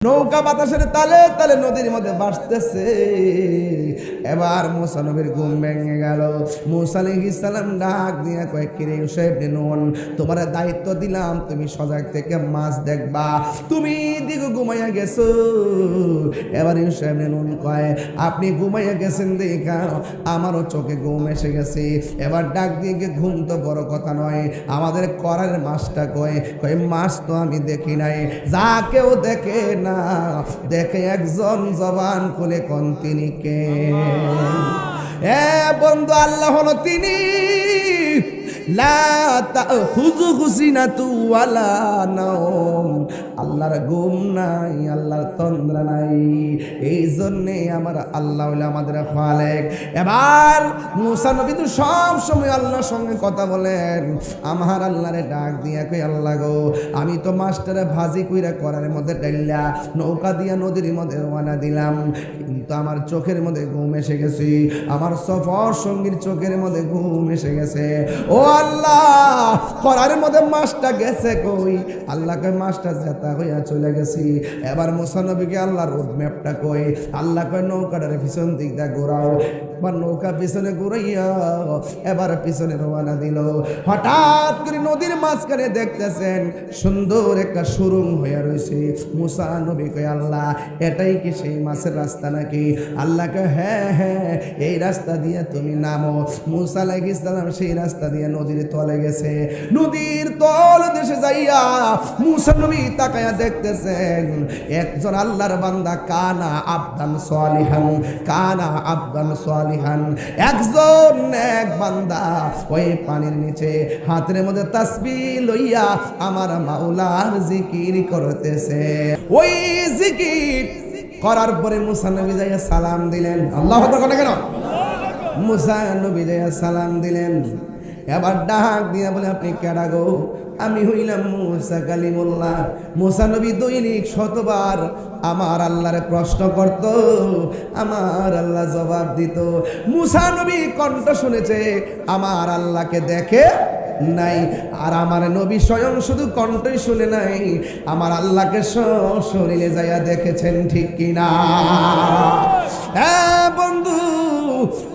নৌকা বাতাসের তালে তালে নদীর মধ্যে ভাসতেছে। এবার মুসা নবীর ঘুম ভেঙে গেল। মুসা আলাইহিস সালাম ডাক দিয়ে কয়, কিরে ইউসুফ ইবনে নুন, তোমার দায়িত্ব দিলাম, তুমি সজাগ থেকে মাছ দেখবা, তুমি দিকে ঘুমাইয়া গেছো। এবার ইউসুফ ইবনে নুন কয়, আপনি ঘুমাইয়া গেছেন দেখা আমারও চোখে ঘুম এসে গেছে। এবার ডাক দিয়ে ঘুম তো বড় কথা নয়, আমাদের করার মাছটা কয় মাছ তো আমি দেখি নাই, যা কেউ দেখে না, দেখে একজন জবান খুলে কোন তিনি কে? বন্ধু, আল্লাহ হলো তিনি। আল্লাহর ঘুম নাই, আল্লাহর তন্দ্রা নাই, এই জন্যে আমার আল্লাহ হলো আমাদের খালেক। এবার মুসা নবী তো সব সময় আল্লাহর সঙ্গে কথা বলেন। আমার আল্লাহরে ডাক দিয়া কই, আল্লাহ গো, আমি তো মাস্টারে ভাজি কইরা করার মধ্যে ডাইলা নৌকা দিয়া নদীর মধ্যে রওনা দিলাম, কিন্তু আমার চোখের মধ্যে ঘুম এসে গেছে, আমার সফর সঙ্গীর চোখের মধ্যে ঘুম এসে গেছে। ও আল্লাহ, করার মধ্যে মাছটা গেছে কই? আল্লাহকে মাছটা জেতা হইয়া চলে গেছি। এবার মুসা নবীকে আল্লাহ রোড ম্যাপটা কই, আল্লাহ কয় নৌকাটার পিছন দিক দিয়ে ঘোরাও। এবার নৌকা পিছনে ঘুরাইয়া এবার পিছনে রওনা দিল। হঠাৎ করে নদীর মাঝখানে দেখতেছেন সুন্দর একটা সুরুং হইয়া রয়েছে। মুসা নবী কয়, আল্লাহ এটাই কি সেই মাছের রাস্তা নাকি? আল্লাহ কয়, হ্যাঁ হ্যাঁ, এই রাস্তা দিয়ে তুমি নামো। মুসা আলাইহিস সালাম সেই রাস্তা দিয়ে নদীর তলে গেছে। নদীর তল দেশে যাইয়া মুসা নবী তাকায়া দেখতেছেন একজন আল্লাহর বান্দা, কানা আবদান সালিহান, কানা আবদান সালিহান, একজন এক বান্দা ওই পানির নিচে হাতের মধ্যে তাসবিহ লইয়া আমার মাওলার জিকির করতেছে। ওই জিকির করার পরে মুসা নবী যাইয়া সালাম দিলেন। আল্লাহু আকবার কেন? মুসা নবী যাইয়া সালাম দিলেন। এবার ডাক দিয়া বলে, আপনি কেডা গো? আমি হইলাম মুসা কালিমুল্লাহ। মুসা নবী দৈনিক শতবার আমার আল্লাহরে প্রশ্ন করত, আমার আল্লাহ জবাব দিত। মুসা নবী কণ্ঠ শুনেছে, আমার আল্লাহকে দেখে নাই। আর আমার নবী স্বয়ং শুধু কণ্ঠই শুনে নাই, আমার আল্লাহকে শরীরে যাইয়া দেখেছেন, ঠিক কিনা? হ্যাঁ বন্ধু,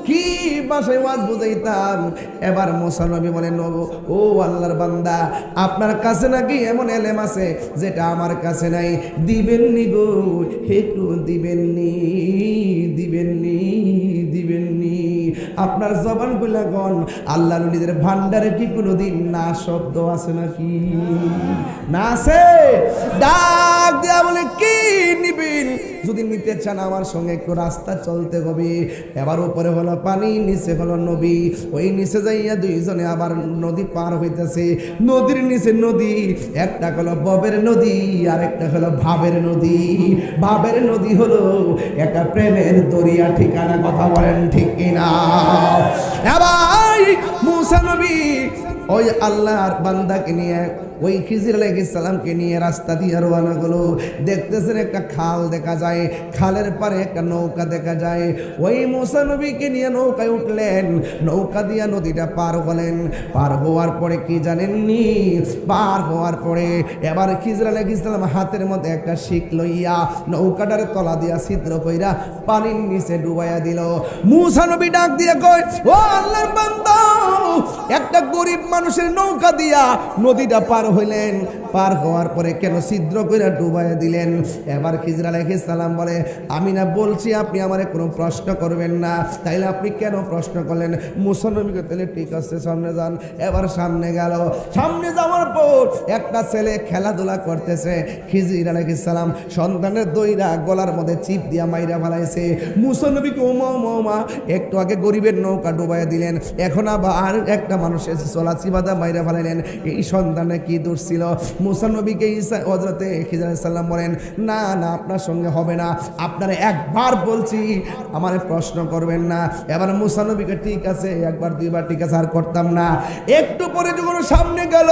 কি ভাষায় ওয়াজ বুঝাইতাম। এবার মুসা নবী বলেন, ও আল্লাহর বান্দা, আপনার কাছে নাকি এমন এলেম আছে যেটা আমার কাছে নাই, দিবেননি গো, একটু দিবেননি, দিবেননি, দিবেননি। আপনার জবান গুলা গন, আল্লাহ নবীদের ভান্ডারে কি কোনোদিন না শব্দ আছে নাকি? না আছে? ডাক দেয়া বলে, কি নিবেন? যদি নিতে চান আমার সঙ্গে একটু রাস্তা চলতে হবে। এবার উপরে হলো পানি, নিচে হলো নবী। ওই নিচে যাইয়া দুইজনে আবার নদী পার হইতেছে। নদীর নিচে নদী, একটা হলো ববের নদী আর একটা হলো ভাবের নদী। ভাবের নদী হলো একটা প্রেমের দরিয়া, ঠিকানা কথা বলেন ঠিক কিনা? এবার মুসা নবী ওই আল্লাহর বান্দাকে নিয়ে, ওই খিজির আলাইহিস সালামকে নিয়ে রাস্তা দিয়ে রওনা হলো। দেখতেছেন একটা খাল দেখা যায়, খালের পারে একটা নৌকা দেখা যায়। ওই মুসা নবীকে নিয়ে নৌকায় উঠলেন, নৌকা দিয়া নদীটা পার হলেন। পার হওয়ার পরে কি জানেননি? পার হওয়ার পরে এবার খিজির আলাইহিস সালাম হাতের মধ্যে একটা শিক লইয়া নৌকাটার তলা দিয়া ছিদ্র কইরা পানির নিচে ডুবাইয়া দিল। মুসা নবী ডাক দিয়ে কয়, ও আল্লাহর বান্দা, একটা গরিব মানুষের নৌকা দিয়া নদীটা পার হইলেন, পার হওয়ার পরে কেন ছিদ্র করে ডুবাইয়া দিলেন? এবার খিজির আলাইহিস সালাম বলে, আমি না বলছি আপনি আমারে কোনো প্রশ্ন করবেন না, তাইলে আপনি কেন প্রশ্ন করলেন? মুসা নবীকে তাহলে ঠিক আছে, সামনে যান। এবার সামনে গেল। সামনে যাওয়ার পর একটা ছেলে খেলাধুলা করতেছে। খিজির আলাইহিস সালাম সন্তানের দইরা গলার মধ্যে চিপ দিয়া মাইরা ফেলাইছে। মুসা নবীকে ওমা ওমা, একটু আগে গরিবের নৌকা ডুবাইয়া দিলেন, এখন আবার একটা মানুষের চলা চিবাদা মাইরা ফেলাইলেন। এই সন্তানে কি দোষ ছিল? মুসা নবীকে হযরতে খিজির আলাইহিস সালাম বলেন, না না, আপনার সঙ্গে হবে না, আপনারা একবার বলছি, আমারে প্রশ্ন করবেন না। এবার মুসা নবীকে, ঠিক আছে, একবার দুইবার ঠিক আছে, আর করতাম না। একটু পরে যখন সামনে গেল,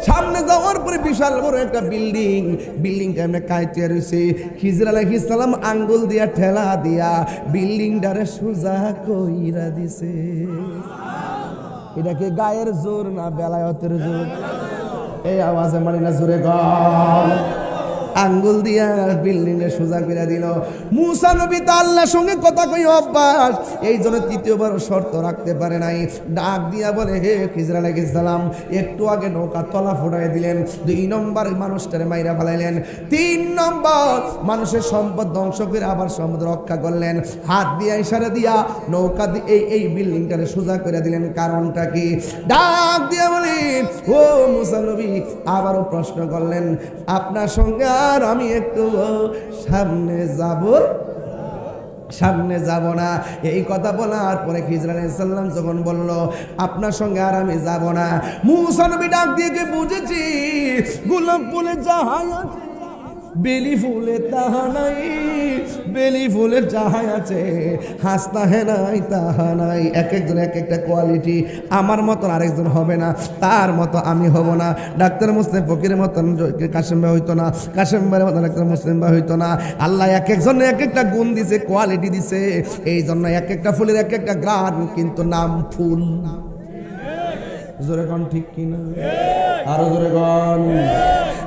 সামনে যাওয়ার পরে বিশাল বড় একটা বিল্ডিং, বিল্ডিংটা এমনি কাইতে রয়েছে। খিজির আলাইহিস সালাম আঙ্গুল দিয়া ঠেলা দিয়া বিল্ডিংটারে সোজা কইরা দিছে। এটা কি গায়ের জোর না বেলায়েতের জোর? এই আওয়াজে মারি না জোরে গল। আঙ্গুল দিয়া বিল্ডিং এ সোজা করে দিল। মুসা নবী তো আল্লাহর সঙ্গে কথা কই অভ্যাস, এই জন্য তৃতীয়বার শর্ত রাখতে পারে নাই। ডাক দিয়া বলে, হে খিজর আলাইহিস সালাম, একটু আগে নৌকা তলা ফুটাই দিলেন, 2 নম্বর মানুষটারে মাইরা ফেলাইলেন, 3 নম্বর মানুষের সম্পদ ধ্বংস করে আবার সম্পদ রক্ষা করলেন। হাত দিয়া ইশারা দিয়া নৌকা দিয়ে এই বিল্ডিংটারে সোজা করে দিলেন। কারণটা কি? ডাক দিয়া বলেন, ও মুসা নবী আবারও প্রশ্ন করলেন, আপনার সঙ্গে আর আমি একটু সামনে যাব না। এই কথা বলার পরে খিজর আলাইহিস সালাম যখন বলল, আপনার সঙ্গে আর আমি যাব না, মুসা নবী ডাক দিয়ে বুঝেছি গোলাপ ফুলে যাহাই আছে, বেলি ফুলে তাহা নাই, বেলি ফুলের যাহাই আছে, হাসতা হে নাই তাহা নাই। এক একজন এক একটা কোয়ালিটি। আমার মতন আরেকজন হবে না, তার মতো আমি হব না। ডাক্তার মুসলিম ফকিরের মতন কাশেম ভাই হইতো না, কাশেম ভাইয়ের মতন ডাক্তার মুসলিম ভাই হইতো না। আল্লাহ এক একজন এক একটা গুণ দিছে, কোয়ালিটি দিছে। এই জন্য এক একটা ফুলের এক একটা গ্রান, কিন্তু নাম ফুল। জোরে কোন ঠিক কিনা? আরো জোরে কোন।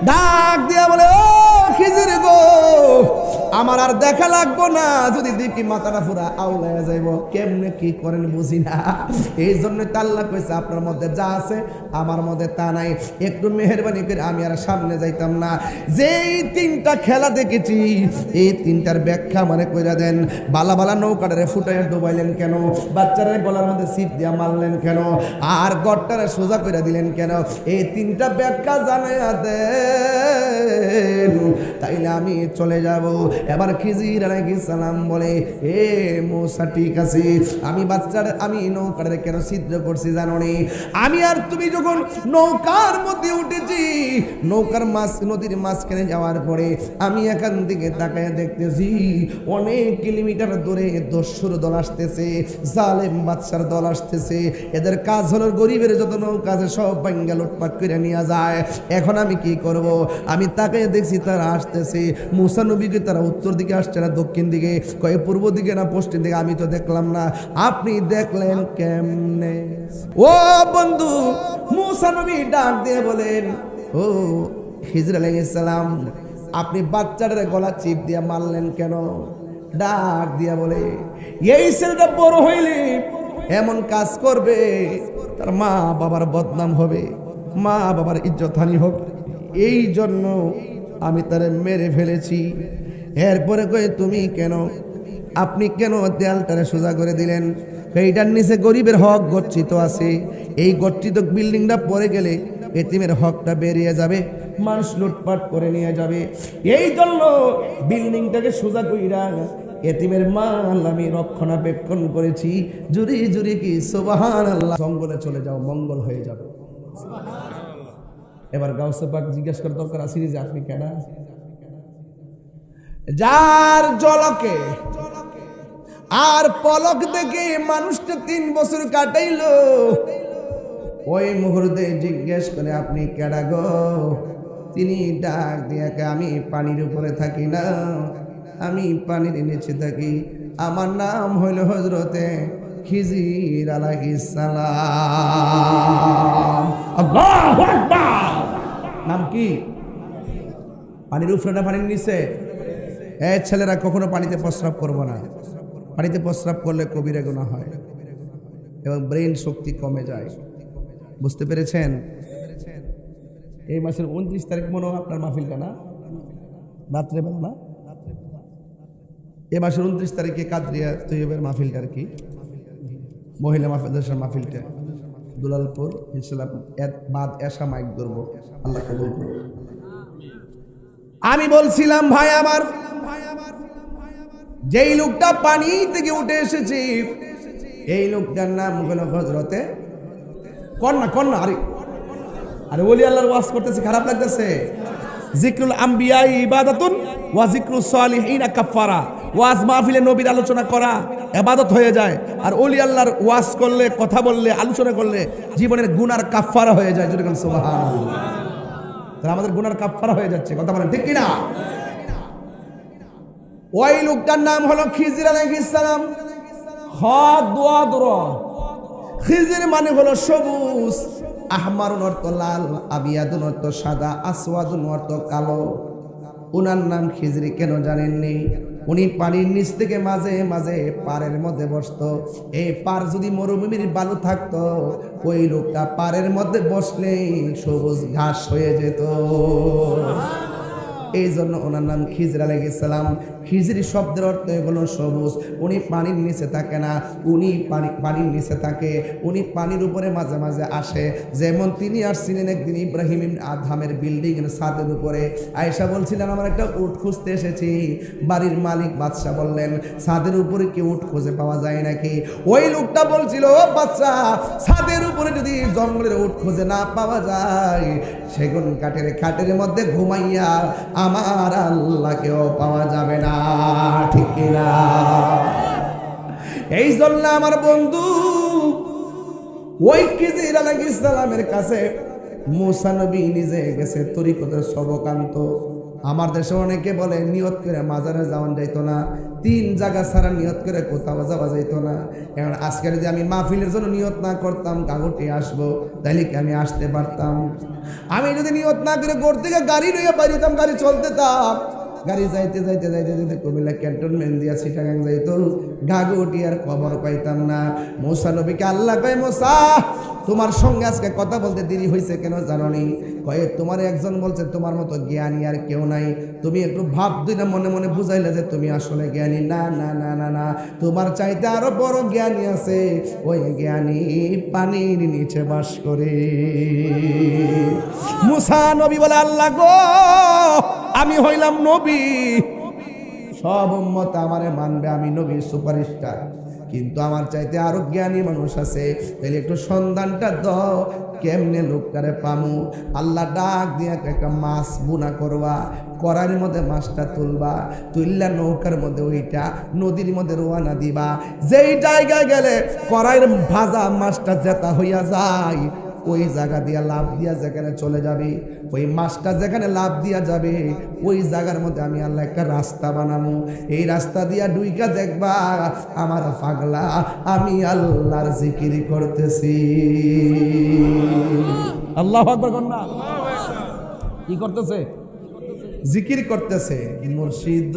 ডাক দিয়া বলে, ও খিজির গো, আমার আর দেখা লাগবো না, যদি দেখি মাথাটা পুরা আউলাইয়া যাইব। কেমনে কি করেন বুঝি না। এই জন্য তো আল্লাহ কইছে, আপনার মধ্যে যা আছে আমার মধ্যে তা নাই, একটু মেহেরবানি করে আমি আর সামনে যাইতাম না। যেই 3টা খেলা দেখেছি, এই 3টার ব্যাখ্যা মানে কইরা দেন। বালা বালা নৌকাটারে ফুটাইয়া ডুবাইলেন কেন? বাচ্চারা গলার মধ্যে ছিপ দিয়া মারলেন কেন? আর গড়টারে সোজা করে দিলেন কেন? এই 3টা ব্যাখ্যা জানাইয়া দেন, তাইলে আমি চলে যাব। এবার খিজির আলাইহিস সালাম বলে, এ মুসা ঠিক আছে, আমি নৌকাটারে কেন ছিদ্র করছি জানো নি? আমি আর তুমি যখন নৌকার মধ্যে উঠেছি, নৌকার নদীর মাঝখানে যাওয়ার পরে আমি এখান থেকে তাকায় দেখতেছি অনেক কিলোমিটার দূরে দস্যুর দল আসতেছে, জালেম বাদশার দল আসতেছে। এদের কাজ হলো গরিবের যত নৌকা আছে সব ভাঙ্গা লুটপাট করে নিয়ে যায়। এখন আমি কি করব? আমি তাকায় দেখছি তারা আসতেছে। মুসা নবীকে তারা উত্তর দিকে আসছে না দক্ষিণ দিকে, কয়ে পূর্ব দিকে না পশ্চিম দিকে, আমি তো দেখলাম না। আপনি দেখলেন কেমনে? ও বন্ধু, মুসা নবী ডাক দিয়ে বলেন, ও খিজর আলাইহিস সালাম, আপনি বাচ্চাটার গলা চিপ দিয়ে মারলেন কেন? ডাক দিয়া বলে, এই ছেলেটা বড় হইলে এমন কাজ করবে, তার মা বাবার বদনাম হবে, মা বাবার ইজ্জতহানি হবে, এই জন্য আমি তারে মেরে ফেলেছি। এরপরে কয়ে, তুমি কেন, আপনি কেন দেয়ালটারে সোজা করে দিলেন? এইটার নিচে গরিবের হক গচ্ছিত আছে, এই গচ্ছিত বিল্ডিংটা পরে গেলে এতিমের হকটা বেরিয়ে যাবে, মানুষ লুটপাট করে নিয়ে যাবে। এই জন্য বিল্ডিংটাকে সোজা কইরা এতিমের মাল আমি রক্ষণাবেক্ষণ করেছি। জুরি জুরি কি সুবহানাল্লাহ। জঙ্গলে চলে যাও, মঙ্গল হয়ে যাবে। এবার গাউসে পাক জিজ্ঞাসা করার দরকার আছে যে আপনি কেন? যার জলকে আর পলক দেখে মানুষটা 3 বছর কাটাইলো, ওই মুহূর্তে জিজ্ঞেস করে আপনি কেডা গো? তিনি ডাক দিয়ে, আমি পানির উপরে থাকি না, আমি পানির নিচে থাকি, আমার নাম হইল হযরতে খিজির আলাইহিস সালাম। আল্লাহু আকবার। নাম কি? পানির উপরে না পানির নিচে? ছেলেরা কখনো পানিতে প্রস্রাব করবো না। পানিতে প্রস্রাব করলে কবিরা গুনাহ হয় এবং ব্রেন শক্তি কমে যায়। বুঝতে পেরেছেন? এই মাসের 29 তারিখ মনে হয় আপনার মাহফিলটা না? রাত্রেবেলা না? এই মাসের 29 তারিখে কাদরিয়া তৈয়বের মাহফিলটা আর কি, মহিলা মাহফিলটা দুলালপুর, ইনশাআল্লাহ বাদ এশা মাইক ধরবো, আল্লাহ কবুল করুন। আমি বলছিলাম ভাই আমার, যেই লোকটা পানি থেকে উঠে এসেছে, এই লোকটার নাম হলো হযরতে কন্যা। আরে ওলি আল্লাহর ওয়াজ করতেছে, খারাপ লাগতেছে? জিকরুল আম্বিয়া ইবাদাতুন ওয়া জিকরুস সালিহিনা কাফারা। ওয়াজ মাহফিলে নবীর আলোচনা করা ইবাদত হয়ে যায়, আর ওলি আল্লাহর ওয়াজ করলে, কথা বললে, আলোচনা করলে জীবনের গুনার কাফারা হয়ে যায়। যদি বলেন সুবহানাল্লাহ, তাহলে আমাদের গুনার কাফারা হয়ে যাচ্ছে। কথা বলেন ঠিক কিনা? ওই লোকটার নাম হলো খিজির আলাইহিস সালাম। খিজির মানে হলো সবুজ, আহমারুন অর্থ লাল, আবিয়াদুন অর্থ সাদা, আসওয়াদুন অর্থ কালো। ওনার নাম খিজরি কেন জানেননি? উনি পানির নিচ থেকে মাঝে মাঝে পাড়ের মধ্যে বসতো। এই পাড় যদি মরুভূমির বালু থাকতো, ওই লোকটা পাড়ের মধ্যে বসলেই সবুজ ঘাস হয়ে যেত। এই জন্য ওনার নাম খিজর আলাইহিস সালাম। খিজরি শব্দের অর্থ হলো সবুজ। উনি পানির নিচে থাকে না, উনি পানির নিচে থাকে। উনি পানির উপরে মাঝে মাঝে আসে। যেমন তিনি আসছিলেন একদিন ইব্রাহিম ইবনে আদহামের বিল্ডিং এর ছাদের উপরে। আয়েশা বলছিলেন আমার একটা উট খুঁজতে এসেছি। বাড়ির মালিক বাদশা বললেন ছাদের উপরে কি উট খুঁজে পাওয়া যায় নাকি? ওই লোকটা বলছিল, ও বাদশা, ছাদের উপরে যদি জঙ্গলের উট খুঁজে না পাওয়া যায়, সেগুন কাঠের খাটের মধ্যে ঘুমাইয়া আমার আল্লাহকেও পাওয়া যাবে না, ঠিক না? এই জন্য আমার বন্ধু ওই খিজির আলাইহিস সালামের কাছে মুসা নবী নিজে গেছে তরিকতের সবক আনতো। আমার দেশে অনেকে বলে নিয়ত করে মাজারে যাওয়া যাইতো না, 3 জায়গা ছাড়া নিয়ত করে কোথাও যাওয়া যাইতো না। এখন আজকে যদি আমি মাহফিলের জন্য নিয়ত না করতাম কাগজে আসবো, তাহলে কি আমি আসতে পারতাম? আমি যদি নিয়ত না করে গোড় থেকে গাড়ি লইয়া পারিতাম, গাড়ি চলতেতাম, গাড়ি যাইতে যাইতে যাইতে যাইতে কুমিল্লা ক্যান্টনমেন্ট দিয়া চিটাগাং যাইতো, গাগুটি আর খবর পাইতাম না। মুসা নবীকে আল্লাহ কয়, মুসা তোমার সঙ্গে আজকে কথা বলতে দেরি হয়েছে কেন জানোনি? কয়ে তোমার একজন বলছে তোমার মতো জ্ঞানী আর কেউ নাই। তুমি একটু ভাব দুই না মনে মনে বুঝাইলে যে তুমি আসলে জ্ঞানী। না না না না না, তোমার চাইতে আরো বড় জ্ঞানী আছে। ওই জ্ঞানী পানির নিচে বাস করে। মুসা নবী বলে, আল্লাহ গো, আমি হইলাম নবী, সব উম্মত আমারে মানবে, আমি নবীর সুপারস্টার, কিন্তু আমার চাইতে আরো জ্ঞানী মানুষ আছে। তাহলে একটু সন্ধানটা দাও, কেমনে লোকটারে পামু? আল্লাহ ডাক দিয়া একটা মাছ বুনা করবা, কড়াইয়ের মধ্যে মাছটা তুলবা, তুললা নৌকার মধ্যে ওইটা নদীর মধ্যে রোয়ানা দিবা। যেই জায়গায় গেলে কড়াইয়ের ভাজা মাছটা জেতা হইয়া যায়, ওই জায়গা দিয়া লাভ দিয়া যেখানে চলে যাবে, ওই মাছটা যেখানে লাভ দিয়া যাবে, ওই জায়গার মধ্যে আমি আল্লাহ একটা রাস্তা বানাবো। এই রাস্তা দিয়া ডুইকা দেখবা আমার পাগলা আমি আল্লাহর জিকির করতেছি। আল্লাহু আকবার কন্যা কি করতেছে? জিকির করতেছে। মুর্শিদ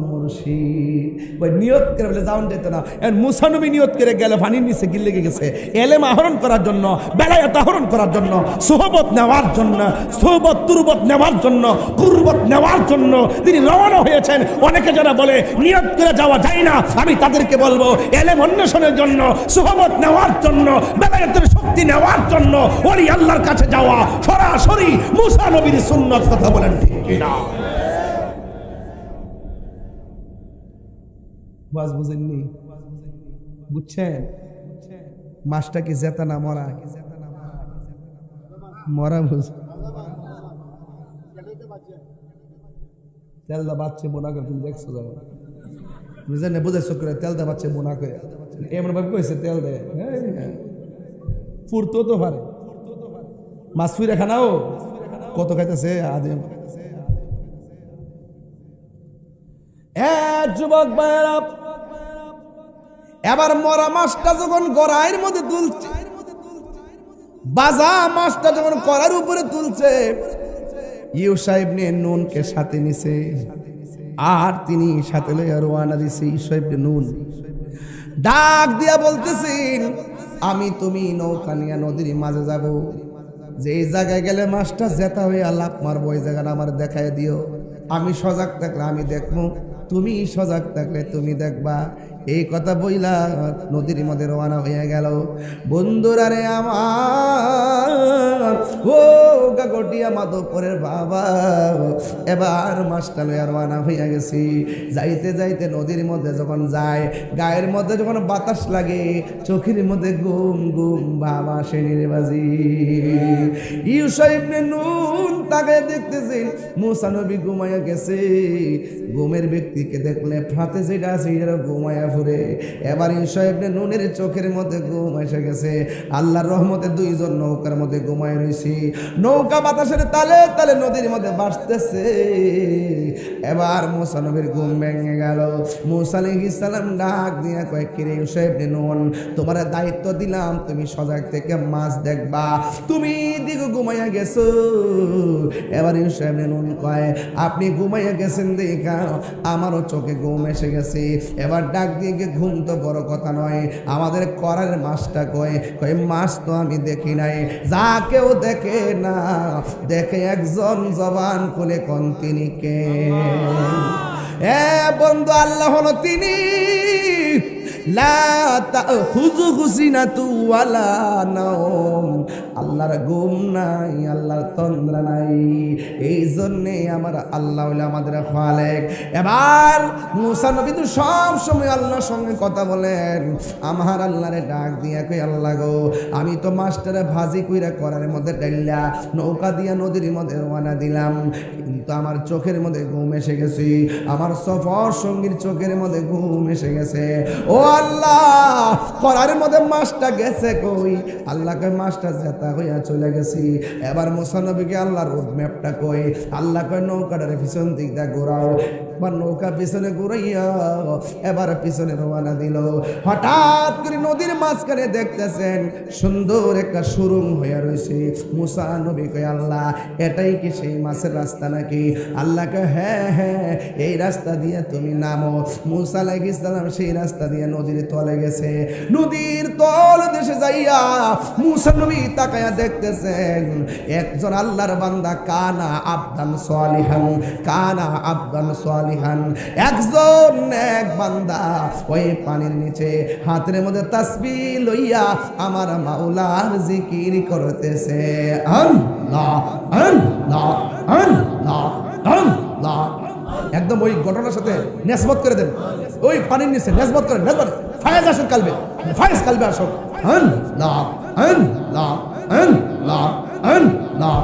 মুর্শিদ ওই নিয়ত করে বলে যাওন যেত না। মুসা নবী নিয়ত করে গেলে পানির নিচে গিল লেগে গেছে, এলেম আহরণ করার জন্য, বেলায়েত আহরণ করার জন্য, সোহবত নেওয়ার জন্য, সোহবত তুরবত নেওয়ার জন্য, কুরবত নেওয়ার জন্য তিনি রওনা হয়েছেন। অনেকে যারা বলে নিয়ত করে যাওয়া যায় না, আমি তাদেরকে বলবো এলেম অন্বেষণের জন্য, সোহবত নেওয়ার জন্য, বেলায়েতের শক্তি নেওয়ার জন্য ওলি আল্লাহর কাছে যাওয়া সরাসরি মুসা নবীর সুন্নাত। কথা বলেন ঠিক কিনা? বাস বুঝেননি? বুঝছেন? মাছটা কি জেতা না মরা? মরা বুঝ তেলদা বাচ্চা বোনা করে তুমি দেখছো যাবো বুঝলেন না? বুঝেছো করে তেলদা বাচ্চা বোনা করে এমন ভাবে কইছে তেল দেয় ফুরতো তো পারে। মাছ ফুইরা খানাও কত খাইতেছে আদে। যুবক ভাইয়েরা, এবার মরা মাছটা যখন গড়াইয়ের মধ্যে তুলছে, বাজা মাছটা যখন কড়ার উপরে তুলছে, ইউসা ইবনে নুনকে সাথে নিছে, আর তিনি সাথে লইয়া রওনা দিছে। ইউসা ইবনে নুন ডাক দিয়া বলতেছেন, আমি তুমি নৌকা নিয়ে নদীর মাঝে যাব, যে জায়গায় গেলে মাছটা জেতা হয়ে লাভ মারবো, ওই জায়গাটা আমার দেখায় দিও। আমি সজাগ থাকলে আমি দেখবো, তুমি সজাগ থাকলে তুমি দেখবা। এই কথা বইলা নদীর মধ্যে রওনা হয়ে গেল। বন্ধুরা রে আমার, ও গাগটিয়া মাধবপুরের বাবা, এবার মাছটা লইয়া রওনা হইয়া গেছি। যাইতে যাইতে নদীর মধ্যে যখন যায়, গায়ের মধ্যে যখন বাতাস লাগে, চোখের মধ্যে গুম গুম বাবা সেনির বাজি। ইউসা ইবনে নুন তাকে দেখতেছেন মুসা নবী ঘুমাইয়া গেছে। ঘুমের ব্যক্তিকে দেখলে ফাতে যেটা আছে এটা ঘুমাইয়া ফুরে। এবার ইউসা ইবনে নুনের চোখের মধ্যে ঘুম এসে গেছে। আল্লাহর রহমতে দুইজন নৌকার মধ্যে ঘুমায় রয়েছি। নৌকা ঝোড়া বাতাসের তালে তালে নদীর মধ্যে ভাসতেছে। এবার মুসা নবীর ঘুম ভেঙে গেল। মুসা আলাইহিস সালাম ডাক দিয়া কয়, কিরে ইউসুফ ইবনে নুন, তোমার দায়িত্ব দিলাম, তুমি সজাগ থেকে মাছ দেখবা, তুমি দিকে ঘুমাইয়া গেছো। এবার ইউসুফ ইবনে নুন কয়, আপনি ঘুমাইয়া গেছেন দেখা আমারও চোখে ঘুম এসে গেছে। এবার ডাক দিয়ে ঘুম তো বড় কথা নয়, আমাদের করার মাছটা কয় মাছ তো আমি দেখি নাই। যা কেউ দেখে না, দেখে একজন জবান খুলে কোন তিনি কে? বন্ধু, আল্লাহ হলো তিনি। আল্লাহর ঘুম নাই, আল্লাহর তন্দ্রা নাই। এই জন্যে আমার আল্লাহ হলো আমাদের খালেক। এবার মুসা নবী তো সব সময় আল্লাহর সঙ্গে কথা বলেন। আমার আল্লাহরে ডাক দিয়া কই, আল্লাহ গো, আমি তো মাস্টারে ভাজি কইরা করার মধ্যে ডাইলা নৌকা দিয়া নদীর মধ্যে রওনা দিলাম, কিন্তু আমার চোখের মধ্যে ঘুম এসে গেছে, আমার সফর সঙ্গীর চোখের মধ্যে ঘুম এসে গেছে। ও আল্লাহ, করার মধ্যে মাছটা গেছে কই? আল্লাহকে মাছটা জেতা হইয়া চলে গেছি। এবার মুসা নবীকে আল্লাহ রোড ম্যাপটা কই, আল্লাহ কয় নৌকাটার পিছন দিক দিয়ে ঘোরাও। এবার নৌকা পিছনে ঘুরাইয়া এবার পিছনে রওনা দিল। হঠাৎ করে নদীর মাঝখানে দেখতেছেন সুন্দর একটা সুরুং হইয়া রয়েছে। মুসা নবী কয়, আল্লাহ এটাই কি সেই মাছের রাস্তা নাকি? আল্লাহ কয়, হ্যাঁ হ্যাঁ, এই রাস্তা দিয়ে তুমি নামো। মুসা আলাইহিস সালাম সেই রাস্তা দিয়ে নদীর তলে গেছে। নদীর তল দেশে যাইয়া মুসা নবী তাকায়া দেখতেছেন একজন আল্লাহর বান্দা, কানা আবদান সালিহান, কানা আবদান সালিহান, একজন এক বান্দা ওই পানির নিচে হাতের মধ্যে তাসবিহ লইয়া আমার মাওলার জিকির করতেছে। আল্লাহ আল্লাহ আল্লাহ আল্লাহ। একদম ওই ঘটনার সাথে নেসবত করে দেন, ওই পানির নিচে নেসবত করেন, নেসবত ফায়েজ আসুন কালবে, ফায়েজ কালবে আসুন। আল্লাহ আল্লাহ আল্লাহ আল্লাহ।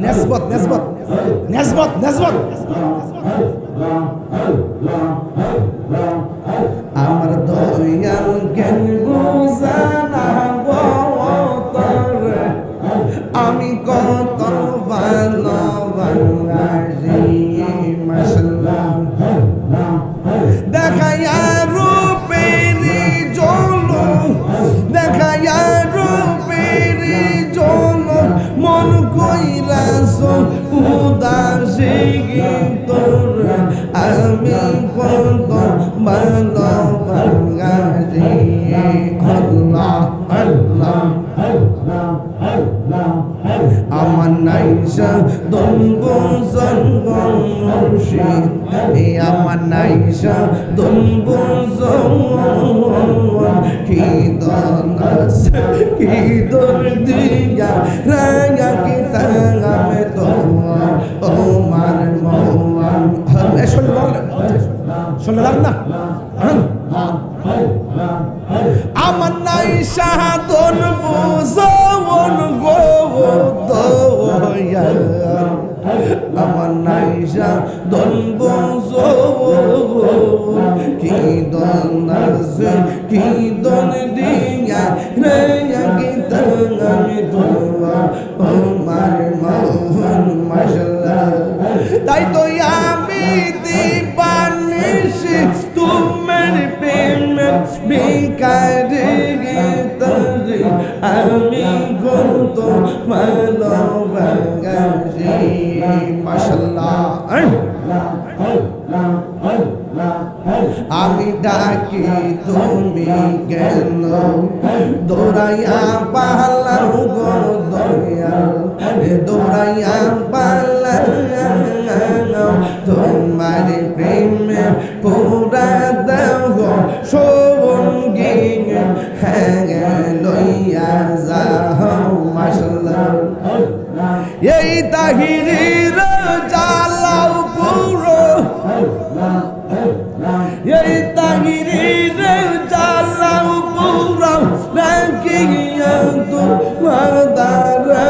নেসবত নেসবত নেসবত নেসবত। আমার দয়াল জ্ঞান বুঝানা বতরে, আমি কত ভালোবাসি মাশাআল্লাহ। দেখায়া রূপেরি জলো, দেখায়া রূপেরি জলো, মন কইরাস উদাসী তোর, আমি কত ভালোবাসি। আল্লাহ আল্লাহ আমার নাইসা দনবুজন মুর্শিদ, আমার নাইসা দনবুজন কি দনাস কি দর দিয়া রাঙা কি তাঙামে তোমার ও মার মোহান। শুনলাম না? আমার নাইসা দনবুজন গো দয়া, আমার নাইসা দনবুজন কি দনাস কি দন দিয়া রাঙা কি তাঙামে তোমার ও মার মোহন মাশাআল্লাহ। তাই তো আমি দিবানিশি তোমার প্রেমের ভিখারি, আমি কত ভালোবাসি মাশাআল্লাহ। আমি ডাকি তুমি কেন দৌড়াইয়া পালাও গো দয়াল, দৌড়াইয়া পালাও তোমার প্রেমে পুরা দাও গো সঙ্গী, হ্যাঁ লইয়া যাও মাশাআল্লাহ। এই তাহিরির জালাও পুরো, এই তাহিরির জালাও পুরো রাখিয়া তোমার দ্বারা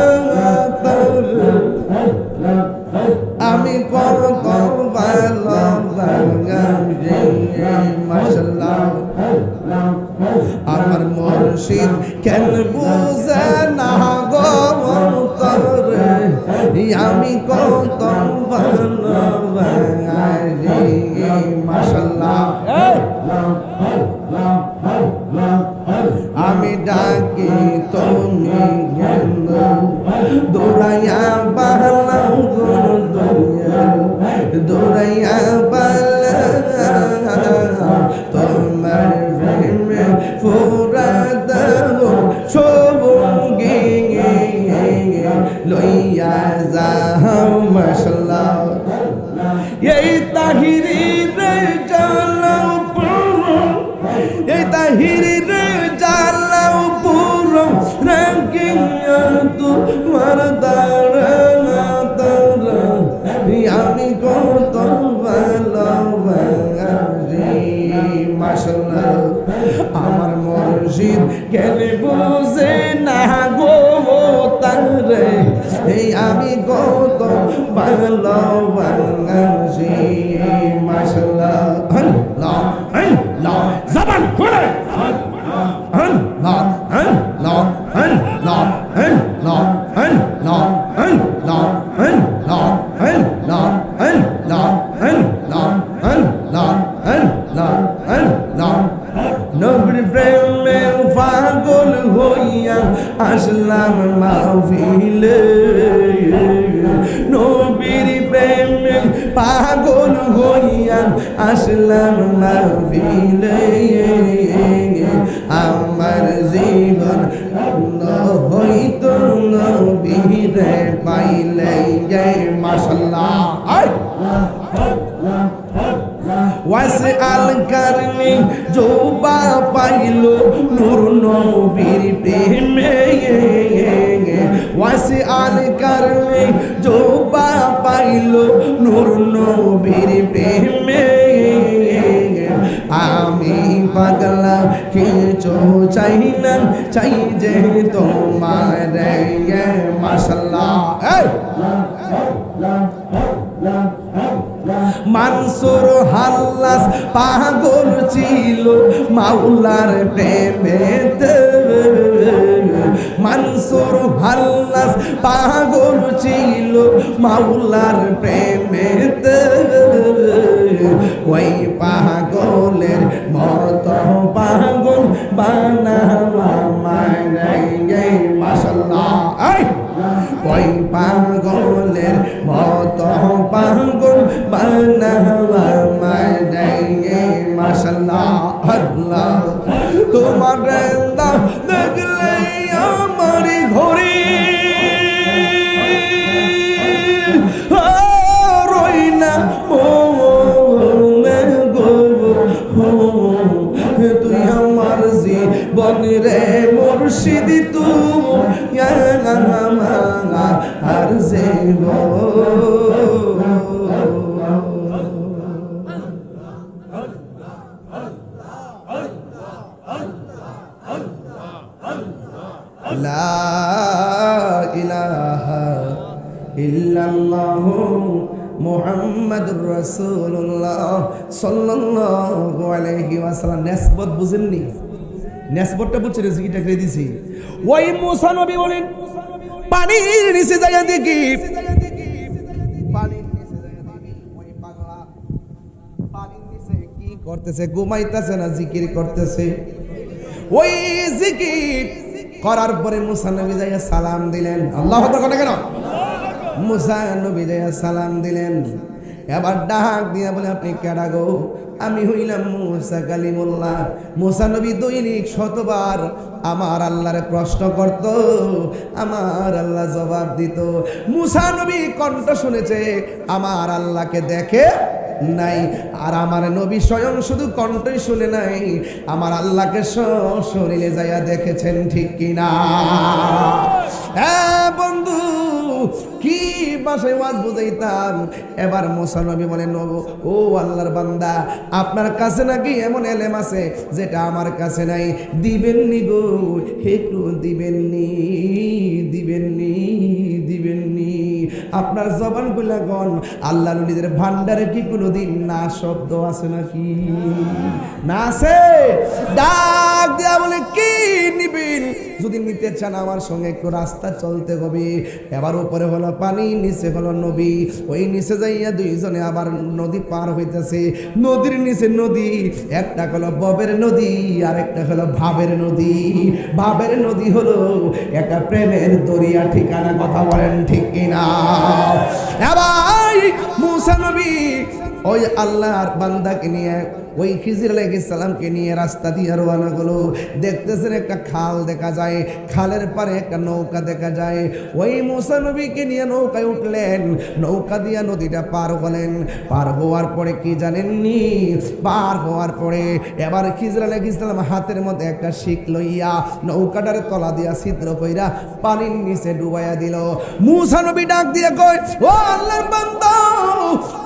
আমি কত ভালোবাসি মাশাআল্লাহ আমি ডাকি তুমি দৌড়াইয়া পালাম দৌড়াইয়া পালাম তোমার প্রেমে ফুরা দেব সবঙ্গে লইয়া যাও মাশাআল্লাহ এই তাহিরি রে জালাও পুরো এই তাহিরি রে জালাও পুরো রাখিয়া তোমার দাঁড়ানা তারা আমি কত ভালোবাসি মাশাআল্লাহ আমার মুর্শিদ কেন বুঝে না গো তারে এই আমি কত ভালোবাসি মাশাআল্লাহ আল্লাহ আল্লাহ জবান খুলে আল্লাহ আল্লাহ আল্লাহ আল্লাহ আল্লাহ আল্লাহ আল্লাহ আল্লাহ আল্লাহ আল্লাহ আল্লাহ আল্লাহ আল্লাহ নবীর প্রেমে পাগল হইয়া আসলাম মাহফিলে নবীর প্রেমে পাগল হইয়া আসলাম মাহফিলে আমার জীবন হইত নবীরে পাইলে মাশাআল্লাহ ওয়াসআল করনি জোবা পাইলো নূর নবীর প্রেমে ওয়াসআল করনি জোবা পাইলো নূর নবীর প্রেমে আমি পাগলা কিছু চাই না চাই যে তোমার মাশাআল্লাহ মানসুর হাল্লাস পাগল ছিল মাওলার প্রেমেতে মানসুর হাল্লাস পাগল ছিল মাওলার প্রেমেতে ওই পাগলের মত পাগল বানাওয়া মানে মাশাআল্লাহ ওই পাগলের মত পাগল বানাওয়া মানে মাশাআল্লাহ আল্লাহ তোমার রান্দা দেখলে আমার ঘরে রই না তুই আমার জীবন রে মুর্শিদ তুই আর লা ইলাহা ইল্লাল্লাহু মুহাম্মাদুর রাসূলুল্লাহ সাল্লাল্লাহু আলাইহি ওয়াসাল্লাম। নিসবত বুঝেননি? নিসবতটা বুঝছেন? জিকিরটা করে দিছি। ওই মুসা নবী বলেন পানির নিচে যাইয়া দেখি পানির নিচে যাইয়া দেখি ওই পাগলা পানির নিচে কি করতেছে? ঘুমাইতেছে না জিকির করতেছে? ওই জিকির করার পরে মুসা নবী যাইয়া সালাম দিলেন। আল্লাহু আকবার কেন? মুসা নবী যাইয়া সালাম দিলেন। এবার ডাক দিয়া বলে আপনি কেডা গো? আমি হইলাম মুসা কালিমুল্লাহ। মুসা নবী দৈনিক শতবার আমার আল্লাহরে প্রশ্ন করত, আমার আল্লাহ জবাব দিত। মুসা নবী কণ্ঠ শুনেছে, আমার আল্লাহকে দেখে নাই। আর আমার নবী স্বয়ং শুধু কণ্ঠই শুনে নাই, আমার আল্লাহকে শরীরে যাইয়া দেখেছেন, ঠিক কিনা? হ্যাঁ বন্ধু, কি ভাষায় ওয়াজ বুঝাইতাম। এবার মুসা নবী বলেন, ও আল্লাহর বান্দা, আপনার কাছে নাকি এমন এলেম আছে যেটা আমার কাছে নাই, দিবেননি গো, একটু দিবেননি, দিবেননি, দিবেননি। আপনার জবান খুলে কোন আল্লাহ নবীদের ভান্ডারে কি কোনোদিন না শব্দ আছে নাকি? না আছে? ডাক দিয়া বলে কি নিবেন? যদি নিতে চান আমার সঙ্গে একটু রাস্তা চলতে হবে। এবার উপরে হলো পানি, নিচে হলো নবী। ওই নিচে যাইয়া দুইজনে আবার নদী পার হইতেছে। নদীর নিচে নদী, একটা হলো ববের নদী আর একটা হলো ভাবের নদী। ভাবের নদী হলো একটা প্রেমের দরিয়া, ঠিকানা কথা বলেন ঠিক কিনা? এবার মুসা নবী ওই আল্লাহর বান্দাকে নিয়ে ওই খিজির আলাইহিস সালামকে নিয়ে রাস্তা দিয়ে রওনা হলো। দেখতেছেন একটা খাল দেখা যায়, খালের পারে একটা নৌকা দেখা যায়। ওই মুসা নবীকে নিয়ে নৌকায় উঠলেন, নৌকা দিয়ে নদীটা পার হলেন। পার হওয়ার পরে কি জানেননি? পার হওয়ার পরে এবার খিজির আলাইহিস সালাম হাতের মধ্যে একটা শিক লইয়া নৌকাটার তলা দিয়া ছিদ্র কইরা পানির নিচে ডুবাইয়া দিল। মুসা নবী ডাক দিয়ে কয়, ও আল্লাহর বান্দা,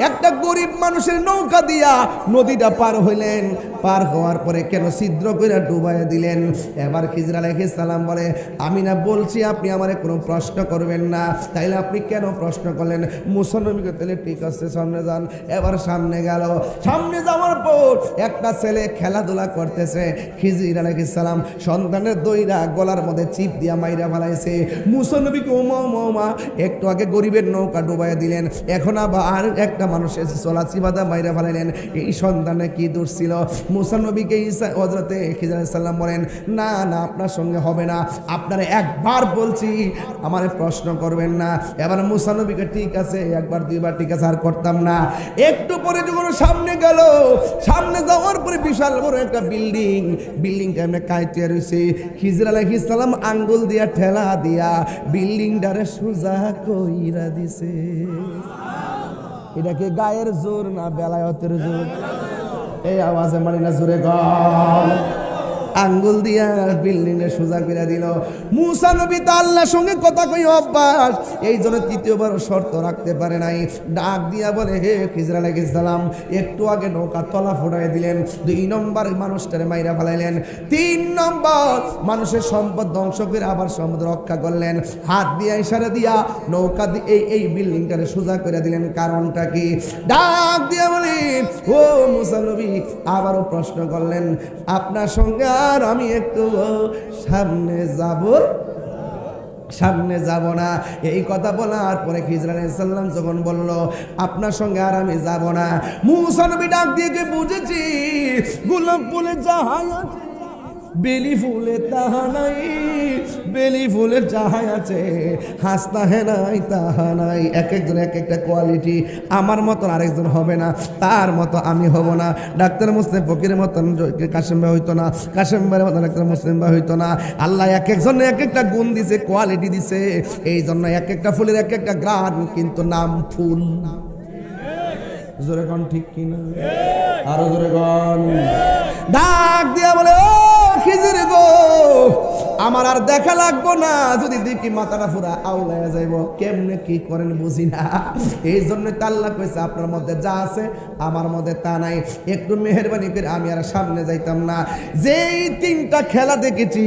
একটা গরিব মানুষের নৌকা দিয়া নদীটা পার হইলেন, পার হওয়ার পরে কেন ছিদ্র করে ডুবাইয়া দিলেন? এবার খিজির আলাইহিস সালাম বলে, আমি না বলছি আপনি আমারে কোনো প্রশ্ন করবেন না, তাইলে আপনি কেন প্রশ্ন করলেন? মুসা নবীকে তাহলে ঠিক আছে সামনে যান। এবার সামনে গেল। সামনে যাওয়ার পর একটা ছেলে খেলাধুলা করতেছে। খিজির আলাইহিস সালাম সন্তানের দইরা গলার মধ্যে চিপ দিয়া মাইরা ফেলাইছে। মুসা নবীকে ওমা ওমা একটু আগে গরিবের নৌকা ডুবাইয়া দিলেন, এখন আবার একটা মানুষের চলা চিবাদা মাইরা ফেলাইলেন। এই সন্তানে কি দোষ ছিল? মুসা নবীকে হযরতে খিজির আলাইহিস সালাম বলেন, না না আপনার সঙ্গে হবে না, আপনারা একবার বলছি আমারে প্রশ্ন করবেন না। এবার মুসা নবীকে ঠিক আছে একবার দুইবার ঠিক আছে আর করতাম না। একটু পরে যখন সামনে গেল, সামনে যাওয়ার পরে বিশাল বড় একটা বিল্ডিং, বিল্ডিংটা এমনি কাইতে রয়েছে। খিজির আলাইহিস সালাম আঙ্গুল দিয়া ঠেলা দিয়া বিল্ডিংটারে সোজা কইরা দিছে। এটা কি গায়ের জোর না বেলায়েতের জোর? এই আওয়াজে মানি না জোরে গল। আঙ্গুল দিয়া বিল্ডিং এ সোজা করে দিল। মুসা নবী তো আল্লাহর সঙ্গে কথা কই অভ্যাস, এই জন্য তৃতীয়বার শর্ত রাখতে পারে নাই। ডাক দিয়া বলে, হে খিজির আলাইহিস সালাম, একটু আগে নৌকা তলা ফুটাই দিলেন, 2 নম্বর মানুষটারে মাইরা ফেলাইলেন, 3 নম্বর মানুষের সম্পদ ধ্বংস করে আবার সম্পদ রক্ষা করলেন। হাত দিয়া ইশারা দিয়া নৌকা দিয়ে এই বিল্ডিংটারে সোজা করে দিলেন, কারণটা কি? ডাক দিয়া বলেন, ও মুসা নবী আবারও প্রশ্ন করলেন, আপনার সঙ্গে আর আমি একটু সামনে যাব না। এই কথা বলার পরে খিজির আলাইহিস সালাম যখন বলল, আপনার সঙ্গে আর আমি যাব না, মুসা নবী ডাক দিয়ে বুঝেছি গোলাপ ফুলে যাহাই আছে বেলি ফুলে তাহা নাই, বেলি ফুলের যাহাই আছে হাসতা হে নাই তাহা নাই। এক একজন এক একটা কোয়ালিটি। আমার মতন আরেকজন হবে না, তার মতো আমি হব না। ডাক্তার মুসলিম ফকিরের মতন কাশেম ভাই হইতো না, কাশেম ভাইয়ের মতন ডাক্তার মুসলিম ভাই হইতো না। আল্লাহ এক একজন এক একটা গুণ দিছে, কোয়ালিটি দিছে। এই জন্য এক একটা ফুলের এক একটা গ্রান, কিন্তু নাম ফুল। জোরে কোন ঠিক কিনা? আরো জোরে কোন। ডাক দিয়া বলে, ও খিজির গো, আমার আর দেখা লাগবো না, যদি দেখি মাথাটা পুরা আউলাইয়া যাইব। কেমনে কি করেন বুঝি না। এই জন্য তো আল্লাহ কইছে আপনার মধ্যে যা আছে আমার মধ্যে তা নাই। একটু মেহেরবানি করে আমি আর সামনে যাইতাম না। যেই 3টা খেলা দেখেছি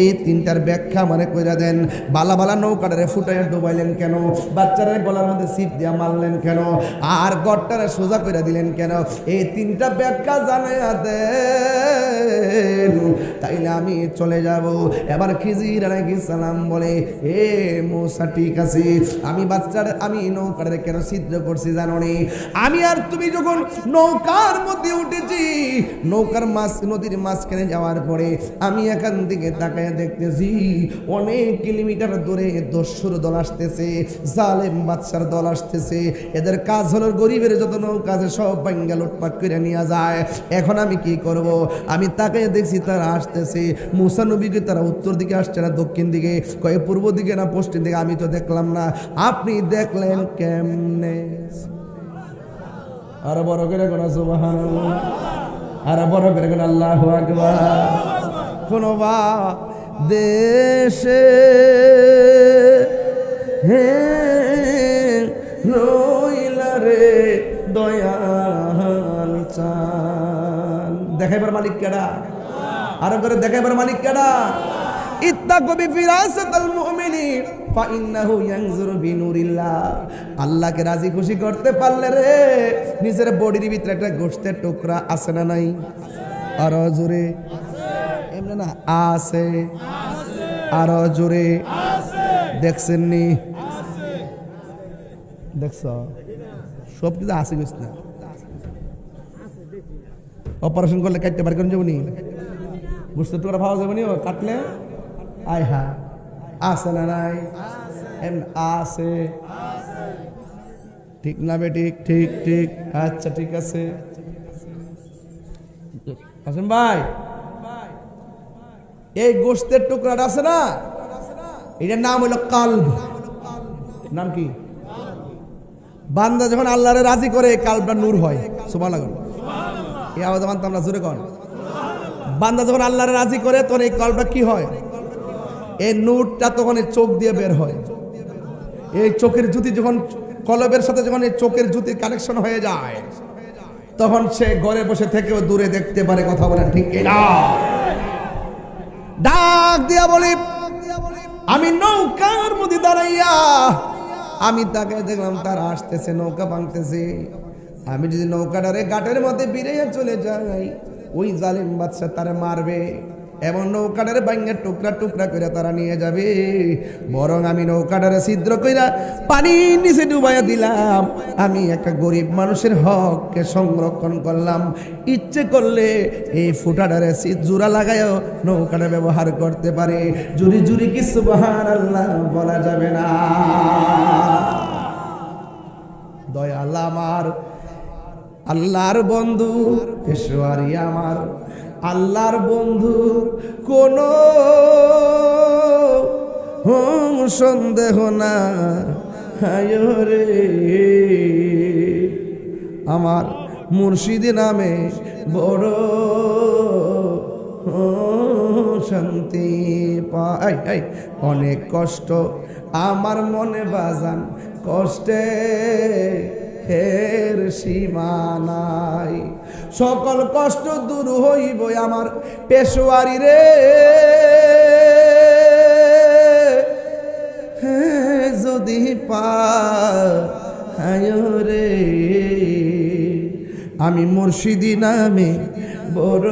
এই 3টার ব্যাখ্যা মানে কইরা দেন। বালা বালা নৌকাটারে ফুটাইয়া ডুবাইলেন কেন? বাচ্চাদের গলার মধ্যে ছিপ দিয়া মারলেন কেন? আর গড়টারে সোজা কইরা দিলেন কেন? এই 3টা ব্যাখ্যা জানাইয়া দেন, তাইলে আমি চলে যাব। এবার খিজির আলাইহিস সালাম বলে, এ মুসা ঠিক আছে, আমি নৌকাটারে কেন ছিদ্র করছি জানো নি? আমি আর তুমি যখন নৌকার মধ্যে উঠেছি, নৌকার নদীর মাঝখানে যাওয়ার পরে আমি এখান থেকে তাকায় দেখতেছি অনেক কিলোমিটার দূরে দস্যুর দল আসতেছে, জালেম বাদশার দল আসতেছে। এদের কাজ হলো গরিবের যত নৌকা আছে সব ভাঙ্গা লুটপাট করে নিয়ে যায়। এখন আমি কি করব? আমি তাকায় দেখছি তারা আসতেছে। মুসা নবীকে তারা উত্তর দিকে আসছে না দক্ষিণ দিকে, কয়ে পূর্ব দিকে না পশ্চিম দিকে, আমি তো দেখলাম না। আপনি দেখলেন কেমনে? আর বড় করে কোন সুবহানাল্লাহ, আর বড় করে কোন আল্লাহু আকবার। কোন বা দেশে হে রইলা রে দয়াল চান। দেখাইবার মালিক কেডা? আরো করে দেখাইবার মালিক কেডা? ইত্তাকু বিফিরাসাতিল মুমিনিন ফাইন্নাহু ইয়ানজুরু বিনুরিল্লাহ। আল্লাহকে রাজি খুশি করতে পারলে রে নিজের বডির ভিতরে একটা গোশতের টুকরা আছে না নাই? আরো জোরে এমনি না আছে, আরো জোরে দেখছেন নি? দেখছ সব কিছু আছে গেছ না। অপারেশন করলে কাটতে পারি কোন যাবনি, গোশতের টুকরা পাওয়া যাবে নি কাটলে? আয় হা আছে না নাই? আছে, ঠিক না বে? ঠিক ঠিক ঠিক, আচ্ছা ঠিক আছে। আসেন ভাই, এই গোশতের টুকরাটা আছে না, এটার নাম হলো কালব। নাম কি? বান্দা যখন আল্লাহরে রাজি করে কালবটা নূর হয়। সুবহানাল্লাহ, এই আওয়াজ মানতাম না, জোরে কর। বান্দা যখন আল্লাহরে রাজি করে তখন এই কালবটা কি হয়? এই নূরটা তখন এই চোখ দিয়ে বের হয়। এই চোখের জ্যোতি যখন কলবের সাথে যখন এই চোখের জ্যোতির কানেকশন হয়ে যায়, তখন সে ঘরে বসে থেকেও দূরে দেখতে পারে। কথা বলেন ঠিক কিনা? ডাক দিয়া বলি, আমি নৌকার মধ্যে দাঁড়াইয়া আমি তাকে দেখলাম, তারা আসতেছে, নৌকা ভাঙতেছে। আমি যদি নৌকাটারে ঘাটের মধ্যে বিড়াইয়া চলে যাই, ওই জালিম বাদশা তারা মারবে, এমন নৌকাটারে ভাঙা টুকরা টুকরা করে তারা নিয়ে যাবে। বরং আমি নৌকাটারে ছিদ্র কইরা পানির নিচে ডুবাইয়া দিলাম। আমি একটা গরিব মানুষের হককে সংরক্ষণ করলাম। ইচ্ছে করলে এই ফুটাটারে জোড়া লাগায়ও নৌকাটা ব্যবহার করতে পারে। জুরি জুরি কি সুবহানাল্লাহ বলা যাবে না? দয়াল আমার আল্লাহর বন্ধু পেশোয়ারি আমার আল্লাহর বন্ধু, কোনো সন্দেহ না রে। আমার মুর্শিদ নামে বড় শান্তি পাই। অনেক কষ্ট আমার মনে বাজান, কষ্টে এর সীমা নাই। সকল কষ্ট দূর হইব আমার পেশোয়ারি রে। যদি পায় রে, আমি মুর্শিদি নামে বড়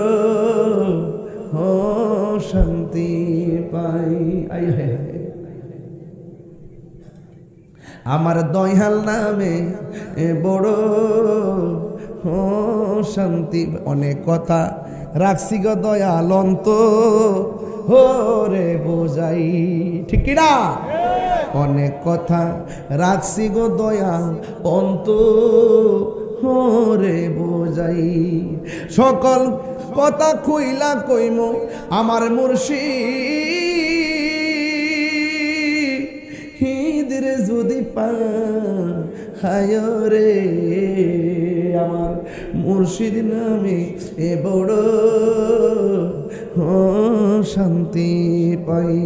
শান্তি পাই। আমার দয়াল নামে বড় শান্তি। অনেক কথা রাখছি গো দয়াল অন্ত রে বোঝাই, ঠিক কিনা? অনেক কথা রাখছি গো দয়াল অন্ত রে বোঝাই। সকল কথা কইলা কইম আমার মুর্শিদ রে যদি পায় রে। আমার মুর্শিদ নামে এ বড় শান্তি পাই।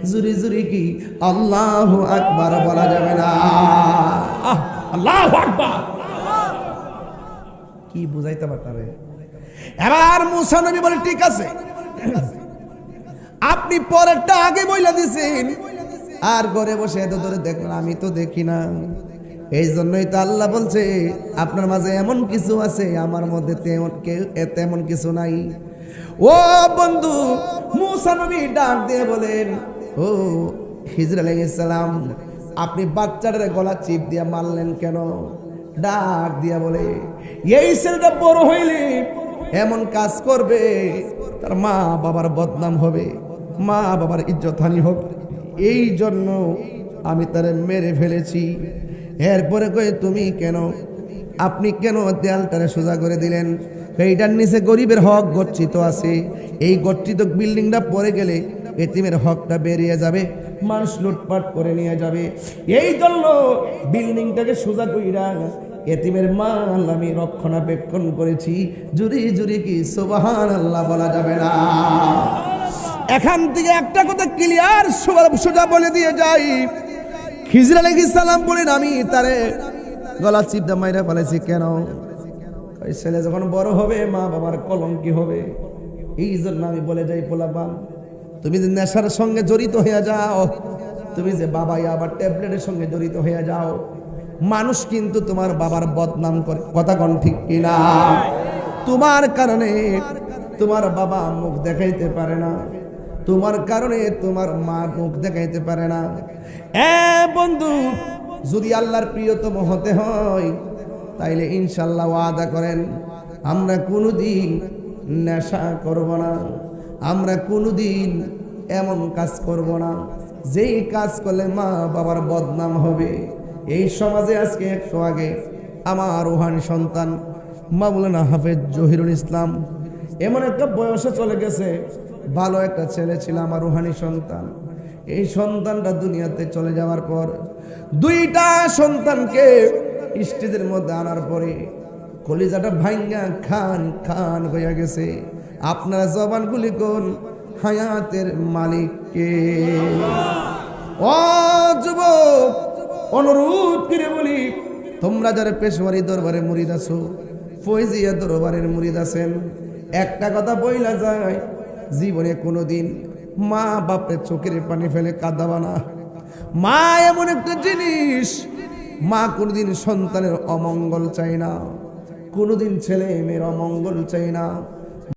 জুরি জুরি কি আল্লাহু আকবার বলা যাবে না? আল্লাহু আকবার কি বুঝাইতে পারবে? এবার মুসা নবী বলে, ঠিক আছে আপনি পরেরটা আগে বইলা দিছেন, আর ঘরে বসে এত ধরে দেখলেন, আমি তো দেখি না। এই জন্যই তো আল্লাহ বলছে আপনার মাঝে এমন কিছু আছে, আমার মধ্যে তেমন কিছু নাই। ও বন্ধু, মুসা নবী ডাক দিয়ে বলেন, ও খিজর আলাইহিস সালাম, আপনি বাচ্চাটার গলা চিপ দিয়ে মারলেন কেন? ডাক দিয়া বলে, এই ছেলেটা বড় হইলে এমন কাজ করবে, তার মা বাবার বদনাম হবে, মা বাবার ইজ্জতহানি হবে, এই জন্য আমি তারে মেরে ফেলেছি। এরপরে কয়ে, তুমি কেন, আপনি কেন দেয়ালটারে সোজা করে দিলেন? এইটার নিচে গরিবের হক গচ্ছিত আছে, এই গচ্ছিত বিল্ডিংটা পড়ে গেলে এতিমের হকটা বেরিয়ে যাবে, মানুষ লুটপাট করে নিয়ে যাবে, এই জন্য বিল্ডিংটাকে সোজা কইরা এতিমের মাল আমি রক্ষণাবেক্ষণ করেছি। জুরি জুরি কি সুবহানাল্লাহ বলা যাবে না? এখান থেকে একটা কথা ক্লিয়ার সোজা বলে দিয়ে যাই, খিজর আলাইহিস সালাম বলেন, আমি তারে গলা চিপটা মাইরা ফেলেছি কেন? ওই ছেলে যখন বড় হবে মা বাবার কলঙ্কি হবে, এই জন্য আমি বলে যাই, পোলাপান তুমি যদি নেশার সঙ্গে জড়িত হয়ে যাও, তুমি যে বাবাই আবার ট্যাবলেটের সঙ্গে জড়িত হয়ে যাও, মানুষ কিন্তু তোমার বাবার বদনাম করে, কথা কোন ঠিক কিনা? তোমার কারণে তোমার বাবা মুখ দেখাইতে পারে না, তোমার কারণে তোমার মা মুখ দেখাইতে পারে না। বন্ধু, যদি আল্লাহর প্রিয়তম হতে হয় তাইলে ইনশাল্লাহ ওয়াদা করেন আমরা কোনোদিন নেশা করব না, আমরা কোনোদিন এমন কাজ করব না যেই কাজ করলে মা বাবার বদনাম হবে। এই সমাজে আজকে একটু আগে আমার রুহানি সন্তান মাওলানা হাফেজ জহিরুল ইসলাম এমন একটা বয়সে চলে গেছে, ভালো একটা ছেলে ছিল আমার রুহানি সন্তান। এই সন্তানটা দুনিয়াতে চলে যাওয়ার পর দুইটা সন্তানকে স্টেজের মধ্যে আনার পরে কলিজাটা ভাঙ্গা খান খান হয়ে গেছে। আপনারা জবানগুলি কোন হায়াতের মালিককে? ও যুবক, অনুরোধ করে বলি, তোমরা যারা পেশোয়ারি দরবারে মুরিদ আছো, ফয়জিয়া দরবারের মুরিদ আছেন, একটা কথা বইলা যায়, জীবনে কোনোদিন মা বাপের চোখের পানি ফেলে কাঁদাবা না। মা এমন একটা জিনিস, মা কোনোদিন সন্তানের অমঙ্গল চায় না, কোনোদিন ছেলে মেয়ের অমঙ্গল চায় না।